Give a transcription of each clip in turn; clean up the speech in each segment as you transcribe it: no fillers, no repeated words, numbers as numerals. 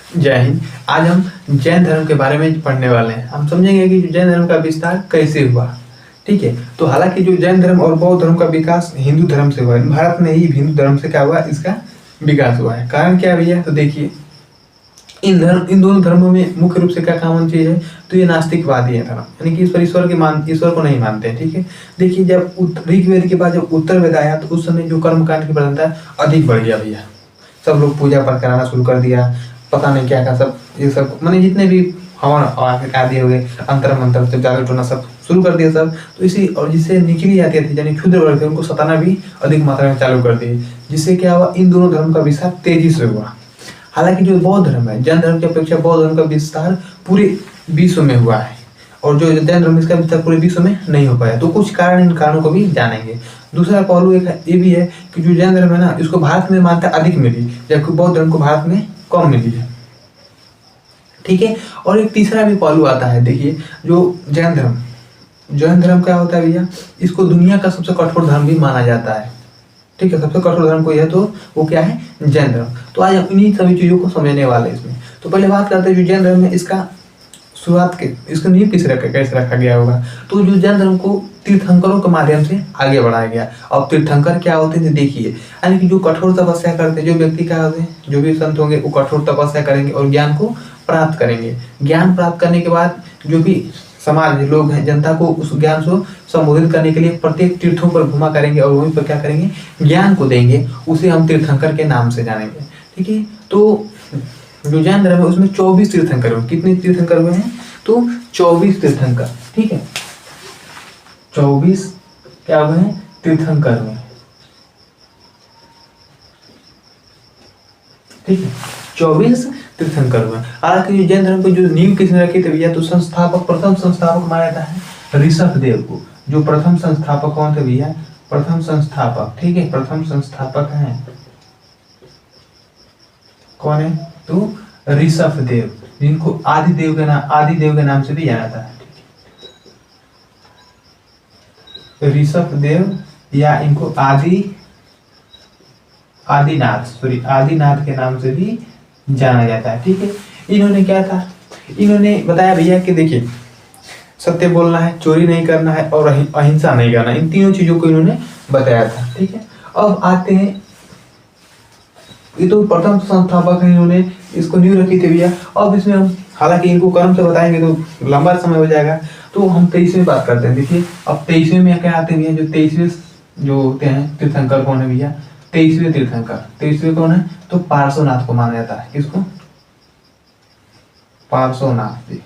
जय हिंद। आज हम जैन धर्म के बारे में पढ़ने वाले हैं। हम समझेंगे कि जो जैन धर्म का विस्तार कैसे हुआ। ठीक है, तो हालांकि जो जैन धर्म और बौद्ध धर्म का विकास हिंदू धर्म से हुआ है, भारत में ही हिंदू धर्म से क्या हुआ, इसका विकास हुआ है। कारण क्या भैया, तो देखिए इन दोनों धर्मों में मुख्य रूप से क्या कॉमन चीज है, तो ये नास्तिकवादी है धर्म, यानी कि ईश्वर को नहीं मानते हैं। ठीक है, देखिए जब ऋग्वेद के बाद जब उत्तर वेद आया तो उस समय जो कर्मकांड की प्रधानता अधिक बढ़ गया भैया। सब लोग पूजा पाठ कराना शुरू कर दिया, पता नहीं क्या सब ये सब मैंने जितने भी हवन आदि हो गए, अंतर मंत्र से जाकर टोना सब शुरू कर दिया सब। तो इसी और जिससे निचली जाती थी यानी क्षुद्र वर्ग थे उनको सताना भी अधिक मात्रा में चालू कर दिए, जिससे क्या हुआ, इन दोनों धर्म का विस्तार तेजी से हुआ। हालांकि जो बौद्ध धर्म है, जैन धर्म की अपेक्षा बौद्ध धर्म का विस्तार पूरे विश्व में हुआ है, और जो जैन धर्म इसका विस्तार पूरे विश्व में नहीं हो पाया। तो कुछ कारण, इन कारणों को भी जानेंगे। दूसरा पहलू एक ये भी है कि जो जैन धर्म है ना, इसको भारत में मान्यता अधिक मिली, जबकि बौद्ध धर्म को भारत में कम मिली है। ठीक है, और एक तीसरा भी पहलू आता है। देखिए जो जैन धर्म क्या होता है भैया, इसको दुनिया का सबसे कठोर धर्म भी माना जाता है। ठीक है, सबसे कठोर धर्म कोई है तो वो क्या है, जैन धर्म। तो आज हम इन्हीं सभी चीजों को समझने वाले हैं इसमें। तो पहले बात करते हैं जो जैन धर्म है, इसका शुरुआत के इसका नींव कैसे रखा गया होगा। तो जो जैन धर्म को तीर्थंकरों के माध्यम से आगे बढ़ाया गया। अब तीर्थंकर क्या होते हैं, देखिए यानी कि जो कठोर तपस्या करते हैं, जो व्यक्ति क्या होते हैं, जो भी संत होंगे वो कठोर तपस्या करेंगे और ज्ञान को प्राप्त करेंगे। ज्ञान प्राप्त करने के बाद जो भी समाज लोग हैं, जनता को उस ज्ञान को संबोधित करने के लिए प्रत्येक तीर्थों पर घुमा करेंगे और वहीं पर क्या करेंगे, ज्ञान को देंगे। उसे हम तीर्थंकर के नाम से जानेंगे। ठीक है, तो जो जैन धर्म है उसमें 24 तीर्थंकर हुए। कितने तीर्थंकर हुए हैं, तो 24 तीर्थंकर। ठीक है, 24 क्या हुए हैं, तीर्थंकर हुए। ठीक है, 24 तीर्थंकर हुए। हालांकि जैन धर्म को जो नींव किसने रखी थी भैया, तो प्रथम संस्थापक माना जाता है ऋषभदेव को। जो प्रथम संस्थापक कौन थे भैया, प्रथम संस्थापक। ठीक है, प्रथम संस्थापक हैं कौन है, तो ऋषभदेव, जिनको आदिदेव के नाम से भी जाना था। ऋषभदेव या इनको आदिनाथ के नाम से भी जाना जाता है। ठीक है, इन्होंने क्या था, इन्होंने बताया भैया कि देखिए सत्य बोलना है, चोरी नहीं करना है और अहिंसा नहीं करना, इन तीनों चीजों को इन्होंने बताया था। ठीक है, अब आते हैं, ये तो प्रथम संस्थापक है, इन्होंने इसको नींव रखी थी भैया। अब इसमें हम हालांकि इनको कर्म से बताएंगे तो लंबा समय हो जाएगा, तो हम 23वें बात करते हैं। देखिए अब 23वें में क्या आते हैं भैया, जो 23वें जो होते हैं तीर्थंकर कौन है भैया, 23वें तीर्थंकर। 23वें कौन है, तो पार्श्वनाथ को माना जाता है। किसको, पार्श्वनाथ जी।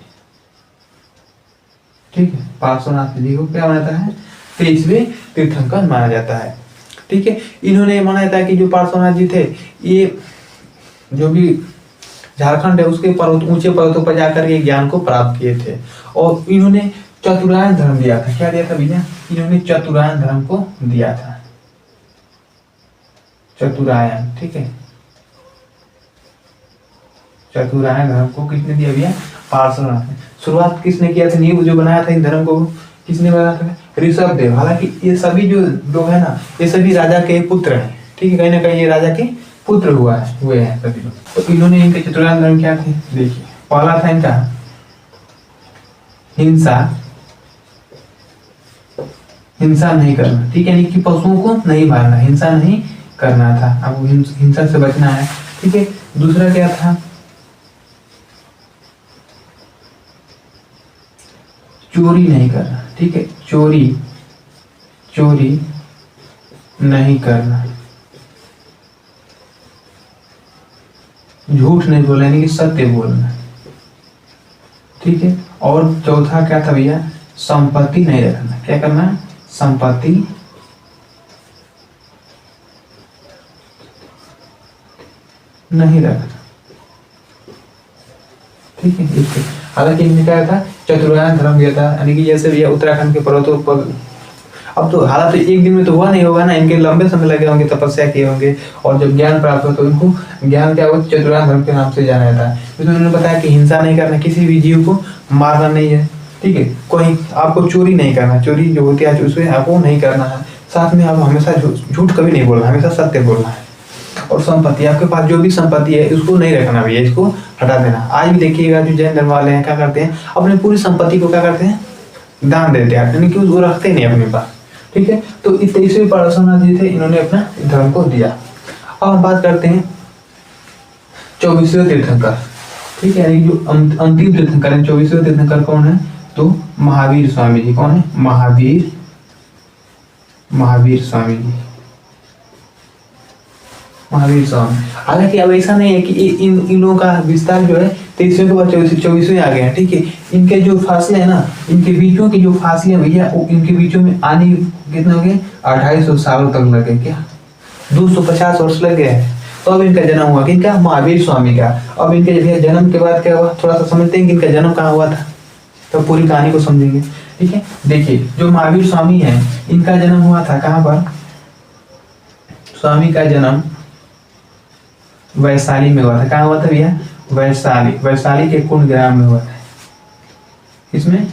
ठीक है, पार्श्वनाथ जी को क्या माना जाता है, 23वें तीर्थंकर माना जाता है। ठीक है, इन्होंने माना जाता है कि जो पार्श्वनाथ जी थे, ये जो भी झारखंड है उसके ऊंचे पर्वतों पर जाकर के ज्ञान को प्राप्त किए थे, और इन्होंने चतुरायन धर्म दिया था। क्या दिया था भैया, इन्होंने चतुरायन धर्म को दिया था, चतुरायन। ठीक है, चतुरायन धर्म को किसने दिया भैया, पार्श्वनाथ ने। शुरुआत किसने किया था, नींव जो बनाया था इन धर्म को किसने बनाया था, ऋषभदेव। हालांकि ये सभी जो लोग है ना, ये सभी राजा के पुत्र हैं। ठीक है, कहीं ना कहीं ये राजा के पुत्र हुए हैं सभी लोग। तो इन्होंने इनके चतुरायन धर्म क्या थे, देखिए पहला था इनका हिंसा नहीं करना। ठीक है, यानी कि पशुओं को नहीं मारना, हिंसा नहीं करना था, अब हिंसा से बचना है। ठीक है, दूसरा क्या था, चोरी नहीं करना। ठीक है, चोरी नहीं करना, झूठ नहीं बोलना, यानी कि सत्य बोलना। ठीक है, और चौथा क्या था भैया, संपत्ति नहीं रखना। क्या करना, संपत्ति नहीं रखना। ठीक है, इसके हालांकि इनमें क्या था, चतुरायन धर्म दिया था, यानी कि जैसे भैया उत्तराखंड के पर्वतों पर, अब तो हालात तो एक दिन में तो हुआ नहीं होगा ना, इनके लंबे समय लगे होंगे, तपस्या किए होंगे, और जब ज्ञान प्राप्त हो तो इनको ज्ञान क्या हुआ, चतुरायन धर्म के नाम से जाना जाता है। तो उन्होंने बताया कि हिंसा नहीं करना, किसी भी जीव को मारना नहीं है। ठीक है, कोई आपको चोरी नहीं करना, चोरी जो होती है उसमें आपको नहीं करना है। साथ में आप हमेशा झूठ कभी नहीं बोलना, हमेशा सत्य बोलना है। और संपत्ति, आपके पास जो भी संपत्ति है उसको नहीं रखना भैया, इसको हटा देना। आज भी देखिएगा जो जैन धर्म वाले हैं क्या करते हैं, अपनी पूरी संपत्ति को क्या करते हैं, दान देते हैं, यानी कि उसको रखते नहीं अपने पास। ठीक है, तो 23वें पार्श्वनाथ जी थे, इन्होंने अपना धर्म को दिया। अब हम बात करते हैं 24वें तीर्थंकर। ठीक है, यानी जो अंतिम तीर्थंकर है, 24वें तीर्थंकर कौन है, तो महावीर स्वामी जी। कौन है, महावीर स्वामी जी, महावीर स्वामी। हालांकि अब ऐसा नहीं है कि इन लोगों का विस्तार जो है 23वें के बाद 24वें आ गए हैं। ठीक है, इनके जो फासले है ना, इनके बीचों के जो फासले भैया, इनके बीचों में आने कितने हो गए, 2800 सालों तक लगे, क्या 250 वर्ष लग गए हैं। तो अब इनका जन्म हुआ किनका, महावीर स्वामी का। अब इनके भैया जन्म के बाद क्या हुआ, थोड़ा सा समझते हैं कि इनका जन्म कहाँ हुआ था, तो पूरी कहानी को समझेंगे। ठीक है, देखिए जो महावीर स्वामी है, इनका जन्म हुआ था कहाँ पर, स्वामी का जन्म वैशाली में हुआ था। कहाँ हुआ था भैया, वैशाली के कुंड ग्राम में हुआ था। इसमें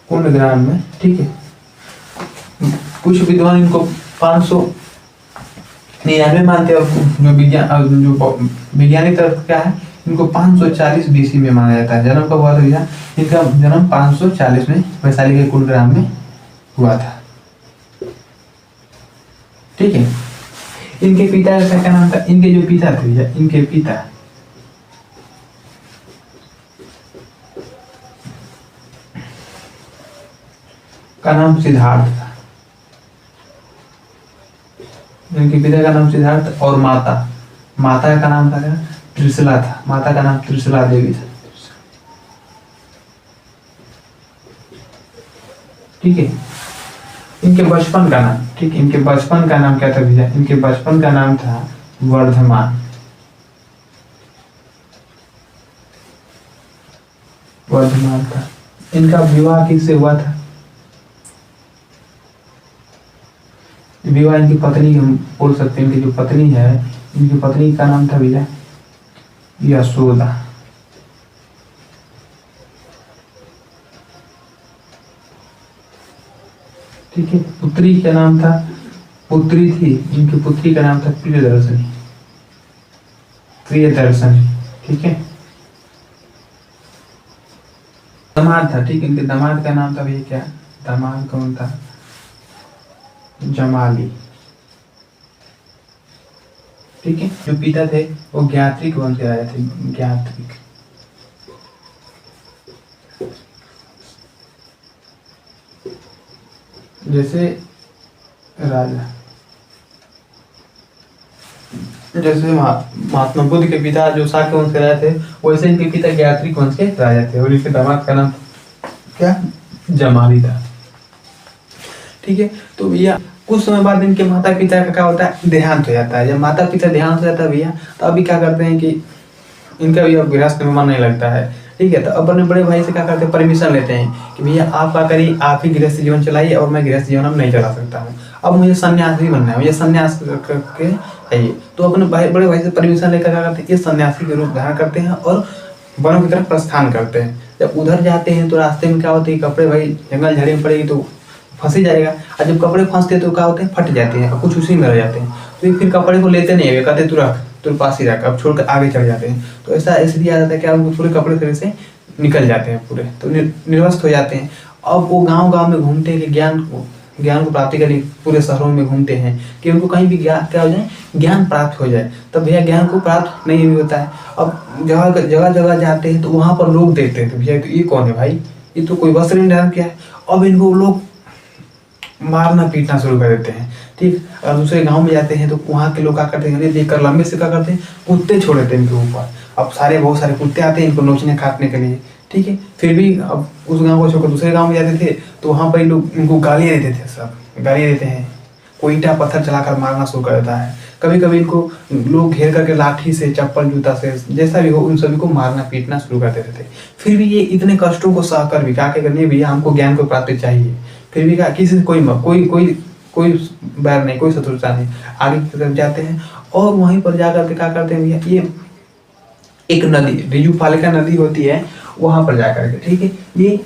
कुंड ग्राम में। ठीक है, कुछ विद्वान इनको 599 मानते हैं, और जो वैज्ञानिक तरफ क्या है, इनको 540 बीसी में माना जाता है। जन्म कब हुआ था भैया, इनका जन्म 540 में वैशाली के कुंड ग्राम में हुआ था। ठीक है, इनके पिता का क्या नाम था, इनके जो पिता थे भैया, इनके पिता का नाम सिद्धार्थ था। इनके पिता का नाम सिद्धार्थ, और माता का नाम था क्या, त्रिशला था। माता का नाम त्रिशला देवी था। ठीक है, इनके बचपन का नाम, ठीक, इनके बचपन का नाम क्या था भैया, इनके बचपन का नाम था वर्धमान था। इनका विवाह किससे हुआ था, विवाह इनकी पत्नी, हम बोल सकते हैं इनकी जो पत्नी है, इनकी पत्नी का नाम था भैया यशोदा। ठीक है, पुत्री का नाम था, पुत्री थी, इनकी पुत्री का नाम था प्रियदर्शनी। ठीक है, दामाद था। ठीक, इनके दामाद का नाम था भैया क्या, दामाद कौन था, जमाली। ठीक है, जो पिता थे वो ज्ञात्रिक वंश के राजा थे, ज्ञात्रिक। जैसे राजा, जैसे महात्मा बुद्ध के पिता जो शाक्य वंश के राजा थे, वैसे इनके पिता ज्ञात्रिक वंश के राजा थे, और इनके दामाद का नाम क्या, जमाली था। ठीक है, तो भैया कुछ समय बाद इनके माता पिता का क्या होता है, देहांत हो जाता है। जब माता पिता देहांत हो जाता है भैया, तो अभी क्या करते हैं कि इनका भी अब गृहस्थ में मन नहीं लगता है। ठीक है, तो अपने बड़े भाई से क्या करते हैं, परमिशन लेते हैं कि भैया आप क्या करिए, आप ही गृहस्थ जीवन चलाइए, और मैं गृहस्थ जीवन अब नहीं चला सकता हूँ, अब मुझे सन्यासी बनना है, मुझे सन्यास करके चाहिए। तो अपने बड़े भाई से परमिशन लेकर क्या करते हैं, ये सन्यासी के रूप धारण करते हैं और वनों की तरफ प्रस्थान करते हैं। जब उधर जाते हैं तो रास्ते में क्या होते हैं, कपड़े भाई जंगल झाड़ी में पड़ेगी तो फंसी जाएगा, और जब कपड़े फंसते हैं तो क्या होते हैं, फट जाते हैं, और कुछ उसी में रह जाते हैं। तो ये फिर कपड़े को लेते नहीं है, कहते तू रख, तेरे पास ही रख, अब छोड़कर आगे चढ़ जाते हैं। तो ऐसा इसलिए आ जाता है कि उनको पूरे कपड़े फिर से निकल जाते हैं पूरे, तो निर्वस्त हो जाते हैं। अब वो गांव में घूमते हैं कि ज्ञान को प्राप्ति करने, पूरे शहरों में घूमते हैं कि उनको कहीं भी क्या हो जाए, ज्ञान प्राप्त हो जाए। तब भैया ज्ञान को प्राप्त नहीं भी होता है। अब जगह जाते हैं तो वहां पर लोग देखते हैं, तो भैया तो ये कौन है भाई, ये तो कोई वस्त्र नहीं डाल के है। अब इनको लोग मारना पीटना शुरू कर देते हैं। ठीक, और दूसरे गांव में जाते हैं तो वहाँ के लोग क्या करते हैं, देखकर लंबे से क्या करते हैं, कुत्ते छोड़ देते हैं इनके ऊपर। अब बहुत सारे कुत्ते आते हैं इनको नोचने काटने के लिए। ठीक है, फिर भी अब उस गांव को छोड़कर दूसरे गांव में जाते थे तो वहाँ पर लोग इनको गालियाँ देते थे, सब गालियाँ देते हैं, कोई ईंटा पत्थर चलाकर मारना शुरू कर देता है। कभी कभी इनको लोग घेर करके लाठी से, चप्पल जूता से, जैसा भी हो उन सभी को मारना पीटना शुरू कर देते थे। फिर भी ये इतने कष्टों को सहकर भी क्या करनी है भैया, हमको ज्ञान को प्राप्ति चाहिए। फिर भी क्या, किसी से कोई बैर नहीं, कोई शत्रुता नहीं, आगे की तरफ जाते हैं। और वहीं पर जाकर के क्या करते हैं भैया, ये एक नदी ऋजुपालिका नदी होती है, वहां पर जाकर के, ठीक है, ये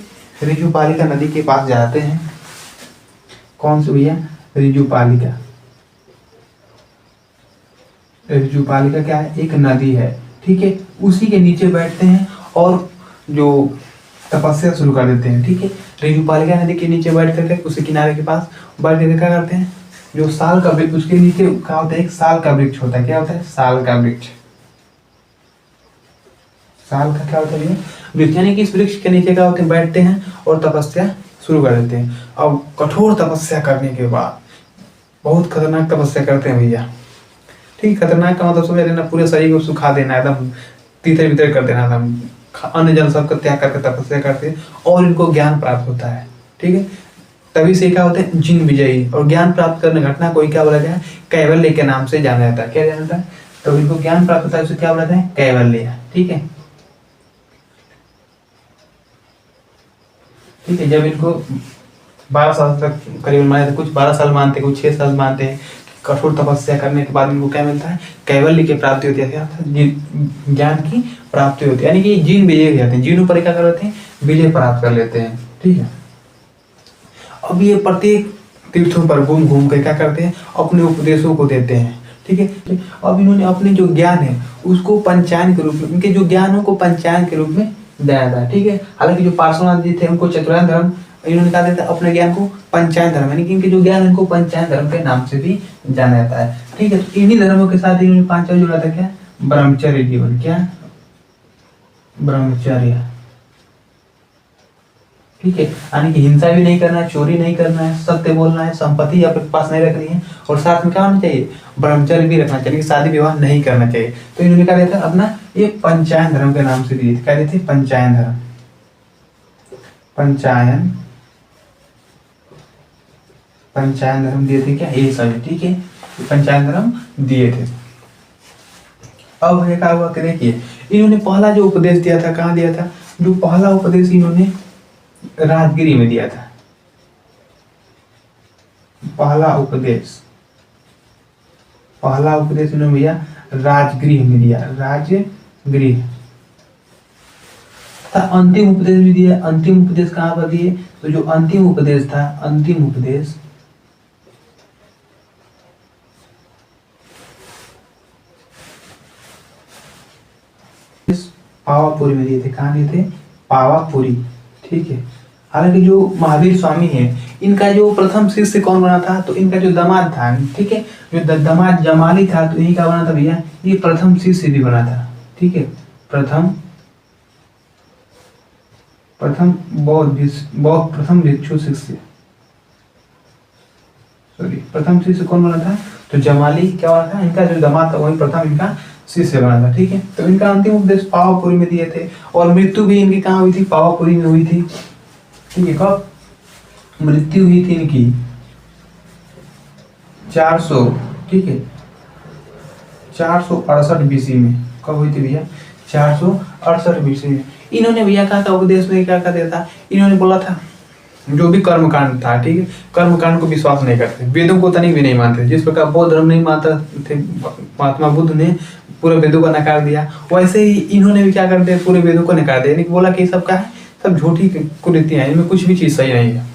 ऋजुपालिका नदी के पास जाते हैं। कौन सी भैया, ऋजुपालिका। ऋजुपालिका क्या है? एक नदी है, ठीक है। उसी के नीचे बैठते हैं और जो तपस्या शुरू कर देते हैं, ठीक है। ऋजुपालिका नदी के नीचे बैठ करके उसी किनारे के पास बैठ करके क्या करते हैं, जो साल का वृक्ष, उसके नीचे क्या होता है, एक साल का वृक्ष होता है। क्या होता है? साल का वृक्ष। साल का क्या होता है? वृक्ष, यानी कि इस वृक्ष के नीचे क्या होते हैं, बैठते हैं और तपस्या शुरू कर देते हैं। अब कठोर तपस्या करने के बाद, बहुत खतरनाक तपस्या करते हैं भैया, ठीक। खतरनाक का मतलब समझ लेना, पूरे शरीर को सुखा देना, एकदम तीतर बितर कर देना, एकदम अन्न जल सबका त्याग करके तपस्या करते हैं और इनको ज्ञान प्राप्त होता है, ठीक है। तभी से क्या होते हैं, जिन विजयी। और ज्ञान प्राप्त करने घटना को क्या बोला गया है? कैवल्य के नाम से जाना जाता है। क्या जाना जाता है? तो इनको ज्ञान प्राप्त होता है, उसे क्या बोला जाता है? कैवल्य, ठीक है। ठीक है, जब इनको 12 साल तक करीब माने थे, कुछ 12 साल मानते, कुछ 6 साल मानते हैं। कठोर तपस्या करने के बाद इनको क्या मिलता है? कैवल्य की प्राप्ति होती है। क्या होता है? ज्ञान की प्राप्ति होती है, यानी कि जिन विजय हो जाते हैं, जिन ऊपर क्या कर लेते हैं? विजय प्राप्त कर लेते हैं, ठीक है। अब ये प्रत्येक तीर्थों पर घूम घूम कर क्या करते हैं? अपने उपदेशों को देते हैं, ठीक है। अब इन्होंने अपने जो ज्ञान है उसको पंचायन के रूप में, इनके जो ज्ञानों को पंचायन के रूप में दिया था, ठीक है। हालांकि जो पार्श्वनाथ जी थे उनको चतुरायन धर्म, इन्होंने कहा देता अपने ज्ञान को पंचायन धर्म, यानी कि इनके जो ज्ञान इनको पंचायन धर्म के नाम से भी जाना जाता है, ठीक है। तो इन्हीं धर्मों के साथ इन्होंने पांचवा जोड़ा था, क्या? ब्रह्मचर्य जीवन। क्या? ब्रह्मचर्य, ठीक है। यानी कि हिंसा भी नहीं करना है, चोरी नहीं करना है, सत्य बोलना है, संपत्ति अपने पास नहीं रखनी है, और साथ में क्या होना चाहिए? ब्रह्मचर्य भी रखना चाहिए, शादी विवाह नहीं करना चाहिए। तो इन्होंने क्या देता अपना ये पंचायन धर्म के नाम से दिए थे। क्या देते? पंचायन धर्म। पंचायन, पंचायन धर्म दिए थे, क्या? ये सभी, ठीक है। पंचायन धर्म दिए थे। अब क्या हुआ कि देखिए, इन्होंने पहला जो उपदेश दिया था, कहाँ दिया था? जो पहला उपदेश इन्होंने राजगिरी में दिया था। पहला उपदेश, पहला उपदेश इन्होंने भैया राजगृह में दिया, राजगृह। था अंतिम उपदेश भी दिया। अंतिम उपदेश कहाँ पर दिए? तो जो अंतिम उपदेश था, अंतिम उपदेश पावापुरी में दिए थे। कहाँ दिए थे? पावापुरी, ठीक है। हालांकि जो महावीर स्वामी है, इनका जो प्रथम शिष्य कौन बना था? तो इनका जो दामाद था, ठीक है, जो दामाद जमाली था, तो यही का बना था भैया, ये प्रथम शिष्य भी बना था, ठीक है। प्रथम प्रथम भिक्षु शिष्य, सॉरी, प्रथम शिष्य कौन बना था? तो जमाली क्या बना था? इनका जो दामाद था वही प्रथम इनका शिष्य बना था, ठीक है। तो इनका अंतिम उपदेश पावापुरी में दिए थे, और मृत्यु भी इनकी कहाँ हुई थी? पावापुरी में हुई थी, ठीक है। कब मृत्यु हुई थी इनकी? 400, ठीक है, 468 बीसी में। कब हुई थी भैया? 468 बीसी में। इन्होंने भैया कहा था उपदेश में, क्या कहते था? इन्होंने बोला था जो भी कर्मकांड था, ठीक है, कर्मकांड को विश्वास नहीं करते, वेदों को तनिक भी नहीं मानते। जिस प्रकार बौद्ध धर्म नहीं मानता थे, महात्मा बुद्ध ने पूरे वेदों को नकार दिया, वैसे ही इन्होंने भी क्या कर दिया? पूरे वेदों को नकार दिया। बोला कि सब क्या है? सब झूठी कुरीतियां हैं, इनमें कुछ भी चीज सही नहीं है,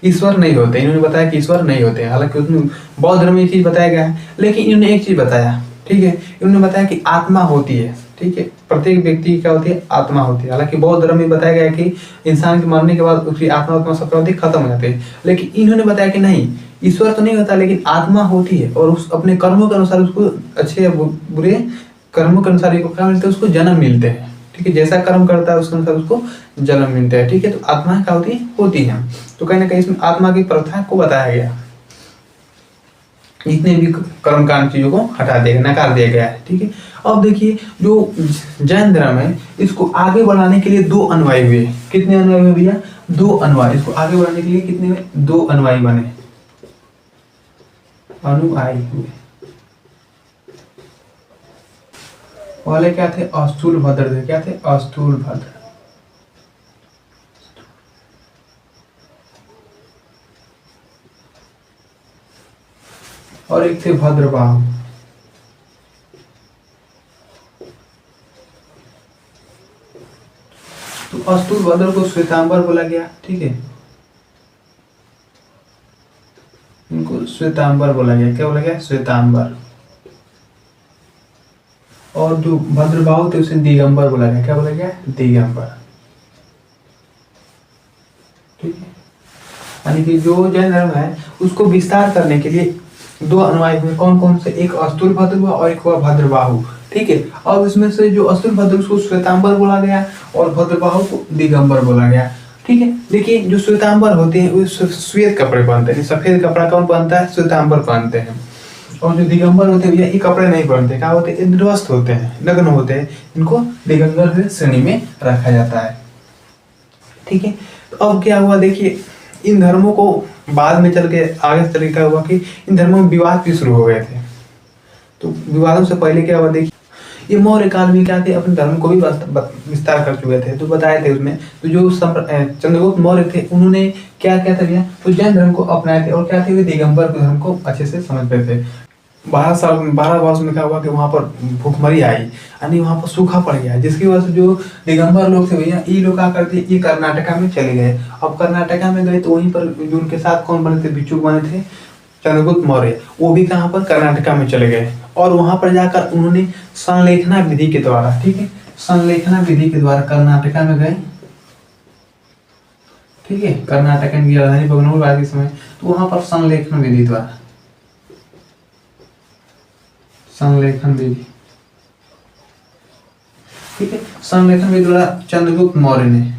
ईश्वर नहीं होते। इन्होंने बताया कि ईश्वर नहीं होते, हालांकि उसमें बौद्ध धर्म में ये चीज बताया गया है, लेकिन इन्होंने एक चीज बताया, ठीक है, इन्होंने बताया कि आत्मा होती है, ठीक है, प्रत्येक व्यक्ति की क्या होती है? आत्मा होती है। हालांकि बौद्ध धर्म में बताया गया है कि इंसान के मरने के बाद उसकी आत्मा सब क्या होती है? खत्म हो जाती है। लेकिन इन्होंने बताया कि नहीं, ईश्वर तो नहीं होता, लेकिन आत्मा होती है, और उस अपने कर्मों के अनुसार उसको अच्छे या बुरे कर्मों के अनुसार क्या मिलते हैं? उसको जन्म मिलते हैं, ठीक है। जैसा कर्म करता है उसके अनुसार उसको जन्म मिलता है, ठीक है। तो आत्मा क्या होती है? होती है। तो कहीं ना कहीं इसमें आत्मा की प्रथा को बताया गया, जितने भी कर्मकांड चीजों को हटा दिया, नकार दिया गया है, ठीक है। अब देखिए, जो जैन धर्म है, इसको आगे बढ़ाने के लिए 2 अनुयायी हुए। कितने अनुयायी हुए भैया? 2 अनुयायी। इसको आगे बढ़ाने के लिए कितने हुए? 2 अनुयायी बने, अनुयायी हुए। पहले क्या थे? अस्थूलभद्र थे। क्या थे? अस्थूलभद्र। और एक थे भद्रबाहु। तो अस्थूलभद्र को श्वेतांबर बोला गया, ठीक है, इनको श्वेतांबर बोला गया। क्या बोला गया? श्वेतांबर। और जो भद्रबाहु थे उसे दिगंबर बोला गया। क्या बोला गया? दिगंबर। ठीक है, यानी कि जो जैन धर्म है उसको विस्तार करने के लिए दो अनुयायी हुए। कौन कौन से? एक अस्तुलभद्र हुआ और एक हुआ भद्रबाहु। ठीक है, अब इसमें से जो अस्तुलभद्र उसको श्वेतांबर बोला गया और भद्रबाहु को दिगंबर बोला गया। ठीक है, देखिए जो श्वेतांबर होते हैं वो श्वेत कपड़े पहनते हैं। सफेद कपड़ा कौन पहनता है? श्वेतांबर पहनते हैं। और जो दिगंबर होते हैं ये कपड़े नहीं पहनते। क्या होते हैं? निर्वस्त्र होते हैं, नग्न होते हैं। इनको दिगंबर श्रेणी में रखा जाता है। ठीक है, तो अब क्या हुआ देखिए, इन धर्मों को बाद में चल के आगे चल के क्या हुआ कि इन धर्मों में विवाद भी शुरू हो गए थे। तो विवादों से पहले क्या हुआ देखिए, ये मौर्य काल में क्या थे, अपने धर्म को भी विस्तार कर चुके थे। तो बताए थे उसमें तो जो चंद्रगुप्त मौर्य थे उन्होंने क्या क्या था भैया, तो जैन धर्म को अपनाए थे और क्या थे, वे दिगंबर धर्म को अच्छे से समझते थे। 12 वर्ष में क्या हुआ कि वहां पर भूखमरी आई, यानी वहां पर सूखा पड़ गया, जिसकी वजह से जो दिगंबर लोग थे भैया ये लोग क्या करते, ये कर्नाटका में चले गए। अब कर्नाटका में गए तो वहीं पर जो उनके साथ कौन बने थे, भिक्षुक बने थे चंद्रगुप्त मौर्य, वो भी कहाँ पर, कर्नाटका में चले गए। और वहां पर जाकर उन्होंने संलेखना विधि के द्वारा, ठीक है, संलेखना विधि के द्वारा कर्नाटका में गए। ठीक है, कर्नाटक की राजधानी बगनौर के समय, तो वहां पर संलेखन विधि द्वारा, संलेखन विधि, ठीक है, संलेखन विधि द्वारा चंद्रगुप्त मौर्य ने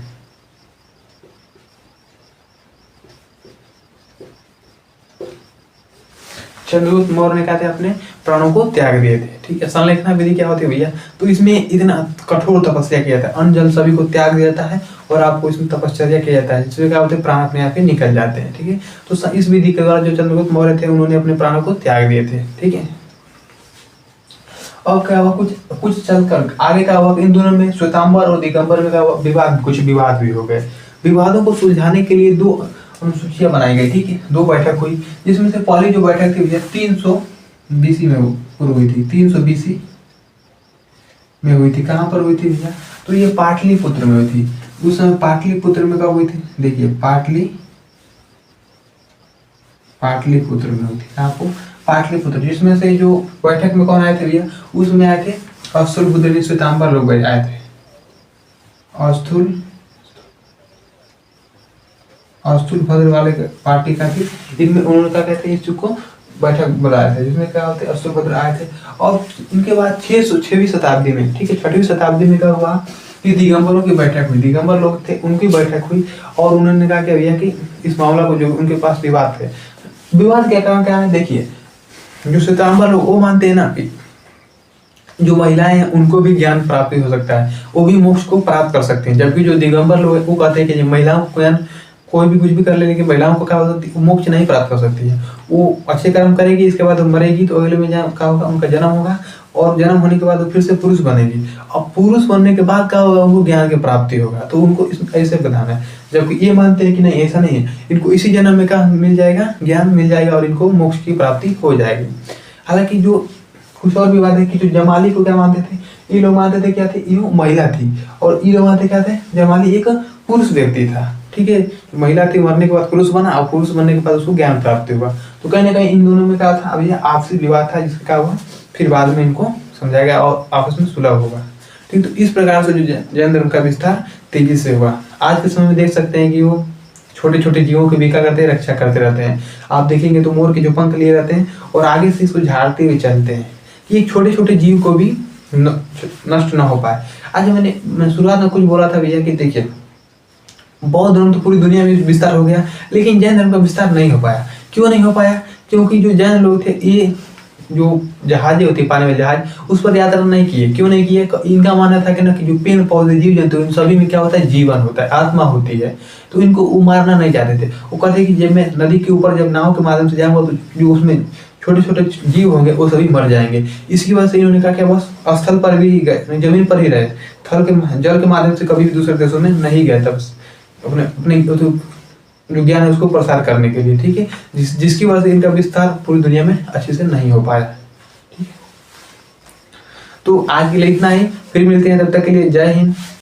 कहते अपने प्राणों को त्याग दिए थे। ठीक है, संलेखना विधि क्या होती है भैया, तो इसमें इतना कठोर तपस्या किया जाता है, अन्न जल सभी को त्याग दिया जाता है और आपको इसमें तपस्या किया जाता है, जिससे क्या होते हैं, प्राण अपने आप ही निकल जाते हैं। ठीक है, तो इस विधि के द्वारा जो चंद्रगुप्त मौर्य थे उन्होंने अपने प्राणों को त्याग दिए थे। ठीक है, और क्या हुआ, कुछ चलकर आगे क्या हुआ, इन दोनों में श्वेतांबर और दिगंबर में क्या हुआ, कुछ विवाद भी हो गए। विवादों को सुलझाने के लिए दो अनुसूचियां बनाई गई। ठीक है, दो बैठक हुई, जिसमें से पहली जो बैठक थी 300 BC में शुरू हुई थी, 300 BC में हुई थी। कहाँ पर हुई थी भैया, तो ये पाटलिपुत्र में हुई थी। उस समय पाटलिपुत्र में कब हुई थी, देखिए पाटलिपुत्र में हुई थी। आपको पाटलिपुत्र, जिसमें से जो बैठक में कौन आए थे भैया, उसमें आए थे अस्तुलभद्र श्वेतांबर लोग आए थे। अस्तुलभद्र वाले पार्टी का थी, इनमें उन्होंने क्या कहते हैं, इस को बैठक बुलाया था, जिसमें क्या होते अस्तुलभद्र आए थे। और इनके बाद 6वीं शताब्दी में, ठीक है, 6वीं शताब्दी में क्या हुआ कि दिगंबरों की बैठक हुई, दिगंबर लोग थे उनकी बैठक हुई और उन्होंने कहा क्या भैया कि इस मामला को, जो उनके पास विवाद थे, विवाद क्या है, देखिए जो श्वेतांबर लोग वो मानते हैं ना कि जो महिलाएं हैं उनको भी ज्ञान प्राप्ति हो सकता है, वो भी मोक्ष को प्राप्त कर सकते हैं। जबकि जो दिगंबर लोग हैं वो कहते हैं कि महिलाओं को ज्ञान कोई भी कुछ भी कर ले, लेकिन महिलाओं को क्या हो सकती है, मोक्ष नहीं प्राप्त कर सकती है। वो अच्छे कर्म करेगी, इसके बाद वो मरेगी तो अगले में क्या होगा, उनका जन्म होगा और जन्म होने के बाद वो फिर से पुरुष बनेगी। अब पुरुष बनने के बाद क्या होगा, उनको ज्ञान की प्राप्ति होगा। तो उनको ऐसे विधान है, जबकि ये मानते हैं कि नहीं, ऐसा नहीं है, इनको इसी जन्म में क्या मिल जाएगा, ज्ञान मिल जाएगा और इनको मोक्ष की प्राप्ति हो जाएगी। हालांकि जो कुछ और भी बात है कि जो जमाली को क्या मानते थे, ये लोग मानते थे क्या थे, ये महिला थी, और ये लोग मानते क्या थे, जमाली एक पुरुष व्यक्ति था। ठीक है, महिला थी, मरने के बाद पुरुष बना और पुरुष बनने के बाद उसको ज्ञान प्राप्त हुआ। तो कहीं ना कहीं इन दोनों में क्या था, अभी आपसी विवाद था, जिसका क्या हुआ, फिर बाद में इनको समझाया गया और आपस में सुलह होगा। ठीक, तो इस प्रकार से जो जैन धर्म का विस्तार तेजी से हुआ। आज के समय में देख सकते हैं कि वो छोटे छोटे जीवों की भी क्या करते हैं, रक्षा करते रहते हैं। आप देखेंगे तो मोर के जो पंख लिए रहते हैं और आगे से इसको झाड़ते हुए चलते हैं, कि छोटे छोटे जीव को भी नष्ट ना हो पाए। आज मैं शुरुआत में कुछ बोला था भैया कि देखिए बौद्ध धर्म तो पूरी दुनिया में विस्तार हो गया, लेकिन जैन धर्म का विस्तार नहीं हो पाया। क्यों नहीं हो पाया, क्योंकि जो जैन लोग थे ये जो जहाजें होती है, पानी में जहाज, उस पर यात्रा नहीं किए। क्यों नहीं किए, इनका मानना था कि ना कि जो पेड़ पौधे जीव जंतु इन सभी में क्या होता है, जीवन होता है, आत्मा होती है, तो इनको वो मारना नहीं चाहते थे। वो कहते कि जब मैं नदी के ऊपर जब नाव के माध्यम से जाऊंगा तो जो उसमें छोटे छोटे जीव होंगे वो सभी मर जाएंगे। इसकी वजह से इन्होंने कहा कि बस स्थल पर भी गए, जमीन पर ही रहे, थल के जल के माध्यम से कभी भी दूसरे देशों में नहीं गए, तब अपने जो ज्ञान है उसको प्रसार करने के लिए। ठीक है, जिसकी वजह से इनका विस्तार पूरी दुनिया में अच्छे से नहीं हो पाया। ठीक है, तो आज के लिए इतना ही, फिर मिलते हैं, तब तक के लिए जय हिंद।